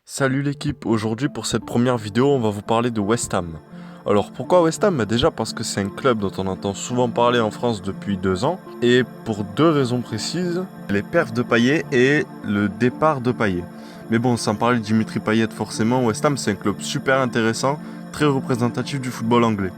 Salut l'équipe, aujourd'hui pour cette première vidéo on va vous parler de West Ham. Alors pourquoi West Ham? Déjà parce que c'est un club dont on entend souvent parler en France depuis 2 ans et pour 2 raisons précises, les perfs de Payet et le départ de Payet. Mais bon, sans parler de Dimitri Payet forcément, West Ham c'est un club super intéressant, très représentatif du football anglais.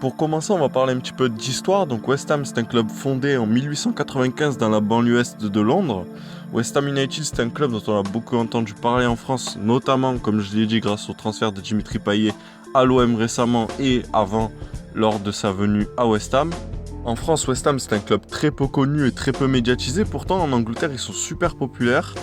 Pour commencer, on va parler un petit peu d'histoire. Donc West Ham, c'est un club fondé en 1895 dans la banlieue est de Londres. West Ham United, c'est un club dont on a beaucoup entendu parler en France, notamment, comme je l'ai dit, grâce au transfert de Dimitri Payet à l'OM récemment et avant, lors de sa venue à West Ham. En France, West Ham, c'est un club très peu connu et très peu médiatisé. Pourtant, en Angleterre, ils sont super populaires.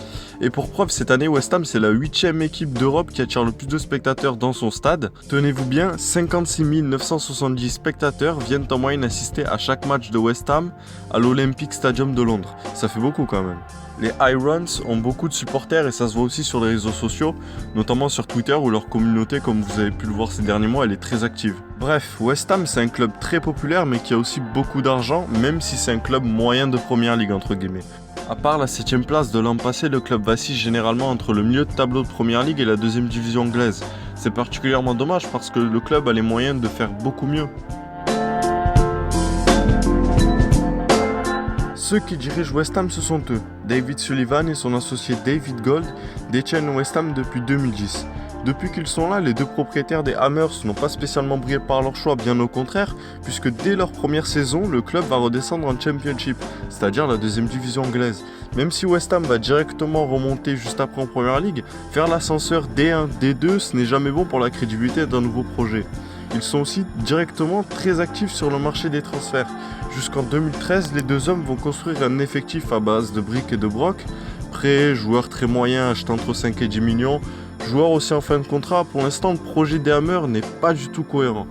Et pour preuve, cette année, West Ham, c'est la 8e équipe d'Europe qui attire le plus de spectateurs dans son stade. Tenez-vous bien, 56 970 spectateurs viennent en moyenne assister à chaque match de West Ham à l'Olympic Stadium de Londres. Ça fait beaucoup quand même. Les Irons ont beaucoup de supporters et ça se voit aussi sur les réseaux sociaux, notamment sur Twitter où leur communauté, comme vous avez pu le voir ces derniers mois, elle est très active. Bref, West Ham c'est un club très populaire mais qui a aussi beaucoup d'argent, même si c'est un club moyen de première ligue entre guillemets. À part la 7ème place de l'an passé, le club vacille généralement entre le milieu de tableau de première ligue et la 2ème division anglaise. C'est particulièrement dommage parce que le club a les moyens de faire beaucoup mieux. Ceux qui dirigent West Ham, ce sont eux. David Sullivan et son associé David Gold détiennent West Ham depuis 2010. Depuis qu'ils sont là, les 2 propriétaires des Hammers n'ont pas spécialement brillé par leur choix, bien au contraire, puisque dès leur première saison, le club va redescendre en Championship, c'est-à-dire la 2ème division anglaise. Même si West Ham va directement remonter juste après en Première Ligue, faire l'ascenseur D1, D2, ce n'est jamais bon pour la crédibilité d'un nouveau projet. Ils sont aussi directement très actifs sur le marché des transferts. Jusqu'en 2013, les 2 hommes vont construire un effectif à base de briques et de broc. Prêts, joueurs très moyens achetés entre 5 et 10 millions, joueurs aussi en fin de contrat. Pour l'instant, le projet des Hammers n'est pas du tout cohérent.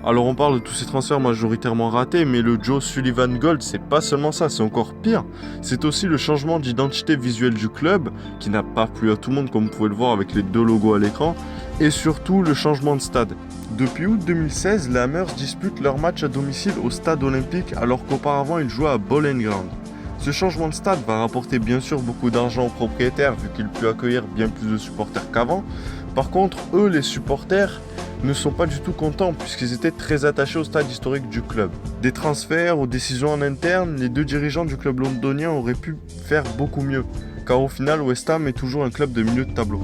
Alors on parle de tous ces transferts majoritairement ratés, mais le Joe Sullivan Gold, c'est pas seulement ça, c'est encore pire. C'est aussi le changement d'identité visuelle du club, qui n'a pas plu à tout le monde comme vous pouvez le voir avec les 2 logos à l'écran, et surtout le changement de stade. Depuis août 2016, les Hammers disputent leurs matchs à domicile au stade olympique alors qu'auparavant ils jouaient à Bowling Ground. Ce changement de stade va rapporter bien sûr beaucoup d'argent aux propriétaires vu qu'il peut accueillir bien plus de supporters qu'avant. Par contre, eux les supporters ne sont pas du tout contents puisqu'ils étaient très attachés au stade historique du club. Des transferts aux décisions en interne, les 2 dirigeants du club londonien auraient pu faire beaucoup mieux, car au final West Ham est toujours un club de milieu de tableau.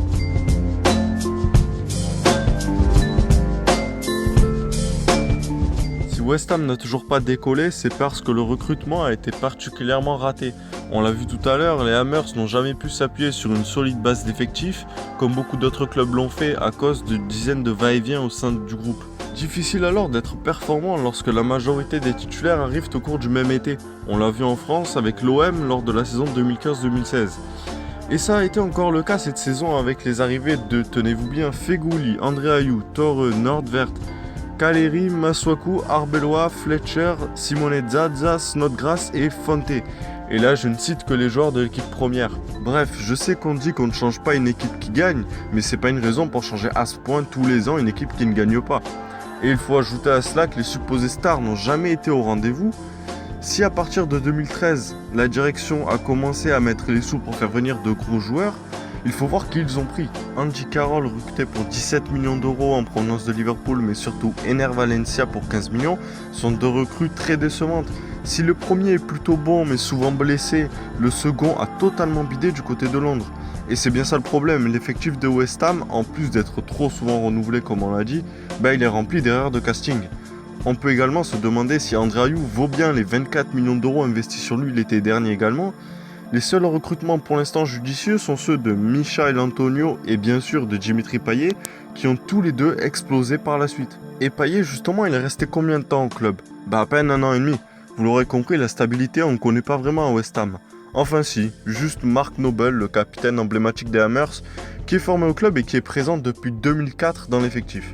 West Ham n'a toujours pas décollé, c'est parce que le recrutement a été particulièrement raté. On l'a vu tout à l'heure, les Hammers n'ont jamais pu s'appuyer sur une solide base d'effectifs, comme beaucoup d'autres clubs l'ont fait à cause de dizaines de va-et-vient au sein du groupe. Difficile alors d'être performant lorsque la majorité des titulaires arrivent au cours du même été. On l'a vu en France avec l'OM lors de la saison 2015-2016. Et ça a été encore le cas cette saison avec les arrivées de, tenez-vous bien, Feghouli, André Ayew, Torre, Nordvert, Caleri, Masuaku, Arbeloa, Fletcher, Simone Zaza, Snodgrass et Fonte. Et là, je ne cite que les joueurs de l'équipe première. Bref, je sais qu'on dit qu'on ne change pas une équipe qui gagne, mais c'est pas une raison pour changer à ce point tous les ans une équipe qui ne gagne pas. Et il faut ajouter à cela que les supposés stars n'ont jamais été au rendez-vous. Si à partir de 2013, la direction a commencé à mettre les sous pour faire venir de gros joueurs, il faut voir qui ils ont pris. Andy Carroll recruté pour 17 millions d'euros en provenance de Liverpool, mais surtout Ener Valencia pour 15 millions, sont 2 recrues très décevantes. Si le premier est plutôt bon mais souvent blessé, le second a totalement bidé du côté de Londres. Et c'est bien ça le problème, l'effectif de West Ham, en plus d'être trop souvent renouvelé comme on l'a dit, il est rempli d'erreurs de casting. On peut également se demander si André Ayew vaut bien les 24 millions d'euros investis sur lui l'été dernier également. Les seuls recrutements pour l'instant judicieux sont ceux de Michail Antonio et bien sûr de Dimitri Payet qui ont tous les 2 explosé par la suite. Et Payet justement il est resté combien de temps au club? À peine 1 an et demi. Vous l'aurez compris, la stabilité on ne connaît pas vraiment à West Ham. Enfin si, juste Mark Noble, le capitaine emblématique des Hammers, qui est formé au club et qui est présent depuis 2004 dans l'effectif.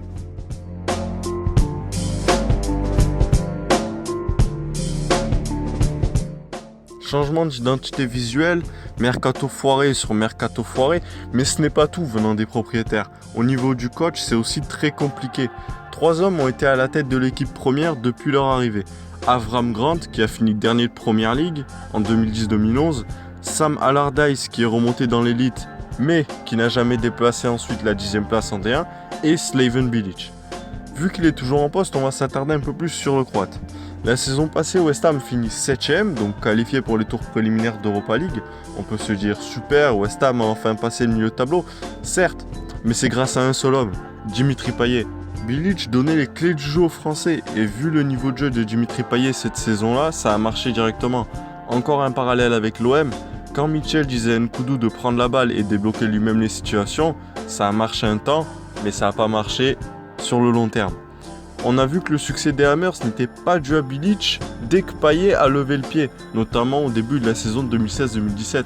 Changement d'identité visuelle, Mercato foiré sur mercato foiré, mais ce n'est pas tout venant des propriétaires. Au niveau du coach, c'est aussi très compliqué. 3 hommes ont été à la tête de l'équipe première depuis leur arrivée. Avram Grant, qui a fini dernier de Première Ligue en 2010-2011, Sam Allardyce, qui est remonté dans l'élite, mais qui n'a jamais dépassé ensuite la 10e place en D1, et Slaven Bilic. Vu qu'il est toujours en poste, on va s'attarder un peu plus sur le Croate. La saison passée, West Ham finit 7ème, donc qualifié pour les tours préliminaires d'Europa League. On peut se dire super, West Ham a enfin passé le milieu de tableau, certes, mais c'est grâce à un seul homme, Dimitri Payet. Bilic donnait les clés du jeu aux Français, et vu le niveau de jeu de Dimitri Payet cette saison-là, ça a marché directement. Encore un parallèle avec l'OM, quand Mitchell disait à Nkoudou de prendre la balle et débloquer lui-même les situations, ça a marché un temps, mais ça n'a pas marché sur le long terme. On a vu que le succès des Hammers n'était pas dû à Bilic dès que Payet a levé le pied, notamment au début de la saison de 2016-2017.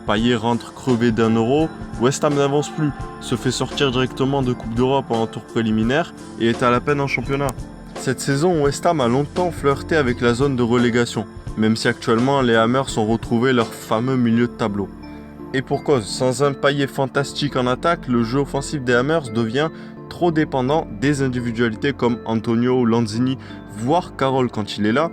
Payet rentre crevé d'1€, West Ham n'avance plus, se fait sortir directement de Coupe d'Europe en tour préliminaire et est à la peine en championnat. Cette saison, West Ham a longtemps flirté avec la zone de relégation, même si actuellement les Hammers ont retrouvé leur fameux milieu de tableau. Et pour cause, sans un Payet fantastique en attaque, le jeu offensif des Hammers devient trop dépendant des individualités comme Antonio ou Lanzini, voire Carroll quand il est là.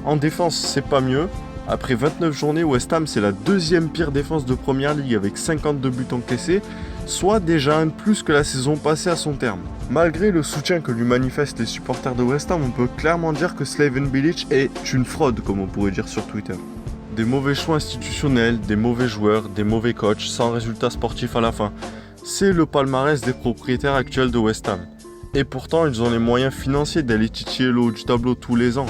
En défense, c'est pas mieux. Après 29 journées, West Ham c'est la deuxième pire défense de Première Ligue avec 52 buts encaissés, soit déjà un de plus que la saison passée à son terme. Malgré le soutien que lui manifestent les supporters de West Ham, on peut clairement dire que Slaven Bilic est une fraude, comme on pourrait dire sur Twitter. Des mauvais choix institutionnels, des mauvais joueurs, des mauvais coachs, sans résultat sportif à la fin. C'est le palmarès des propriétaires actuels de West Ham. Et pourtant, ils ont les moyens financiers d'aller titiller le haut du tableau tous les ans.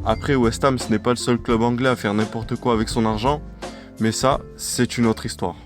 Après, West Ham, ce n'est pas le seul club anglais à faire n'importe quoi avec son argent, mais ça, c'est une autre histoire.